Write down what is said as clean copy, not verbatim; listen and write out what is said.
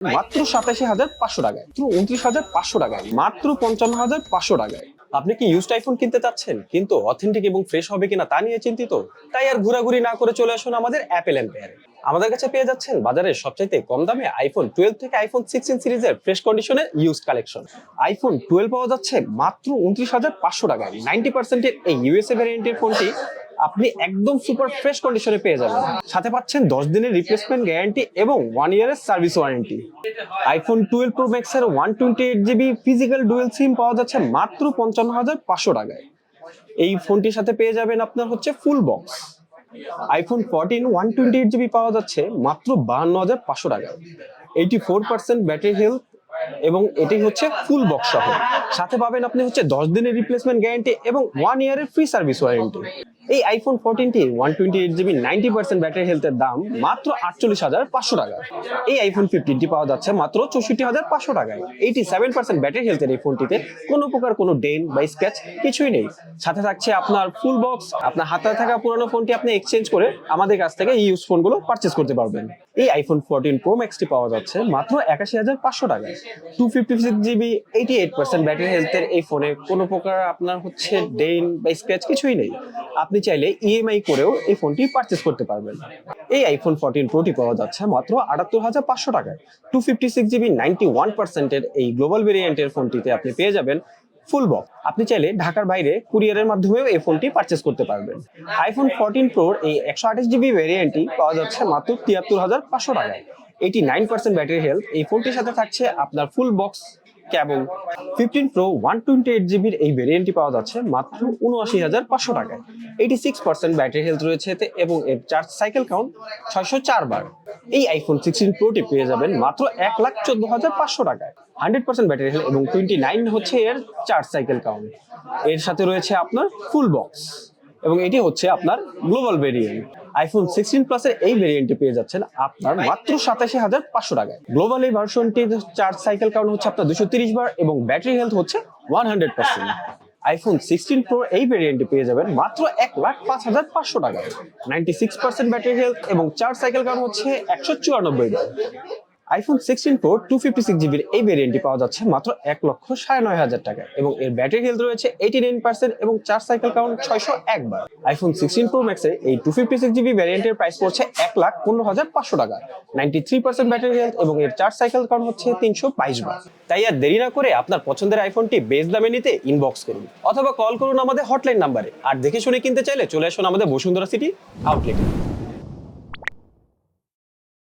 মাত্র ৮৭,৫০০ টাকায়, মাত্র ২৯,৫০০ টাকায়, মাত্র ৫৫,৫০০ টাকায়। আপনি কি ইউজড আইফোন কিনতে চাচ্ছেন কিন্তু অথেন্টিক এবং ফ্রেশ হবে কিনা তা নিয়ে চিন্তিত? তাই আর ঘোরাঘুরি না করে চলে আসুন আমাদের অ্যাপেল এম্পায়ারে। আমাদের কাছে পেয়ে যাচ্ছেন বাজারের সবচাইতে কম দামে আইফোন 12 থেকে আইফোন 16 সিরিজের ফ্রেশ কন্ডিশনের ইউজড কালেকশন। আইফোন 12 পাওয়া যাচ্ছে মাত্র ২৯,৫০০ টাকায়। 90% এর এই ইউএসএ ভ্যারিয়েন্টের ফোনটি আপনি একদম সুপার ফ্রেশ কন্ডিশনে পেয়ে যাবেন। সাথে পাচ্ছেন 10 দিনের রিপ্লেসমেন্ট গ্যারান্টি এবং 1 ইয়ারের service warranty. IPhone 12 pro max এর 128GB ফিজিক্যাল ডুয়েল সিম পাওয়া যাচ্ছে মাত্র ৫৫,৫০০ টাকায়। এই ফোনটির সাথে পেয়ে যাবেন আপনার হচ্ছে ফুল বক্স। আইফোন 14 128GB পাওয়া যাচ্ছে মাত্র ৫২,৫০০ টাকায়। 84% ব্যাটারি হেলথ এবং এটি হচ্ছে ফুল বক্স সহ। সাথে পাবেন আপনি হচ্ছে 10 দিনের রিপ্লেসমেন্ট গ্যারান্টি এবং 1 ইয়ারের ফ্রি সার্ভিস ওয়ারেন্টি। এই আইফোন 14টি 128GB 90% ব্যাটারি হেলথের দাম মাত্র ৪৮,৫০০ টাকা। এই আইফোন 15টি পাওয়া যাচ্ছে মাত্র ৬৪,৫০০ টাকায়। 87% ব্যাটারি হেলথের এই ফোনটিতে কোনো প্রকার কোনো ডেন বা স্ক্র্যাচ কিছুই নেই। সাথে থাকছে আপনার ফুল বক্স। আপনার হাতে থাকা পুরনো ফোনটি আপনি এক্সচেঞ্জ করে আমাদের কাছ থেকে এই ইউজ ফোনগুলো পারচেজ করতে পারবেন। এই আইফোন 14 প্রো ম্যাক্সটি পাওয়া যাচ্ছে মাত্র ৮১,৫০০ টাকায়। 256GB 88% ব্যাটারি হেলথের এই ফোনে কোনো প্রকার আপনার হচ্ছে ডেন বা স্ক্র্যাচ কিছুই নেই। আপনি চাইলে ইএমআই করেও এই ফোনটি পারচেজ করতে পারবেন। এই আইফোন 14 প্রোটি পাওয়া যাচ্ছে মাত্র ৭৮,৫০০ টাকায়। 256GB 91% এর এই গ্লোবাল ভেরিয়েন্টের ফোনটিতে আপনি পেয়ে যাবেন ফুল বক্স। আপনি চাইলে ঢাকার বাইরে কুরিয়ারের মাধ্যমেও এই ফোনটি পারচেজ করতে পারবেন। আইফোন 14 প্রোর এই 128GB ভেরিয়েন্টটি পাওয়া যাচ্ছে মাত্র ৭৩,৫০০ টাকায়। 89% ব্যাটারি হেলথ এই ফোনটির সাথে থাকছে আপনার ফুল বক্স কেবল। 15 প্রো 128GB এই ভেরিয়েন্টটি পাওয়া যাচ্ছে মাত্র ৭৯,৫০০ টাকায়। 86% ব্যাটারি হেলথ রয়েছে এতে এবং এর চার্জ সাইকেল কাউন্ট ৬০৪ বার। এই আইফোন 16 প্রোটি পেয়ে যাবেন মাত্র ১,১৪,৫০০ টাকায়। 100% ব্যাটারি হেলথ এবং 29 হচ্ছে এর চার্জ সাইকেল কাউন্ট। এর সাথে রয়েছে আপনার ফুল বক্স এবং এটি হচ্ছে আপনার গ্লোবাল ভেরিয়েন্ট। আইফোন 16 প্লাসের এই ভেরিয়েন্টে পেয়ে যাচ্ছেন আপনার মাত্র ৮৭,৫০০ টাকায়। গ্লোবাল এই ভার্সনটির চার্জ সাইকেল কাউন্ট হচ্ছে আপনার 230 বার এবং ব্যাটারি হেলথ হচ্ছে 100%। আইফোন 16 প্রো এই ভেরিয়েন্টে পেয়ে যাবেন মাত্র ১,০৫,৫০০ টাকায়। 96% ব্যাটারি হেলথ এবং চার্জ সাইকেল কাউন্ট হচ্ছে ১৯৪ বার। আইফোন 16 প্রো 256GB এই ভেরিয়েন্টটি পাওয়া যাচ্ছে মাত্র ১,৯৯,০০০ টাকায় এবং এর ব্যাটারি হেলথ রয়েছে 89% এবং চার্জ সাইকেল কাউন্ট ৬০১ বার। আইফোন 16 প্রো ম্যাক্সের এই 256GB ভ্যারিয়েন্টের প্রাইস পড়ছে ১,১৫,৫০০ টাকা। 93% ব্যাটারি হেলথ এবং এর চার্জ সাইকেল কাউন্ট হচ্ছে ৩২২ বার। তাই আর দেরি না করে আপনার পছন্দের আইফোনটি বেশ দামে নিতে ইনবক্স করুন অথবা কল করুন আমাদের হটলাইন নাম্বারে। আর দেখে শুনে কিনতে চাইলে চলে আসুন আমাদের বসুন্ধরা সিটি আউটলেটে।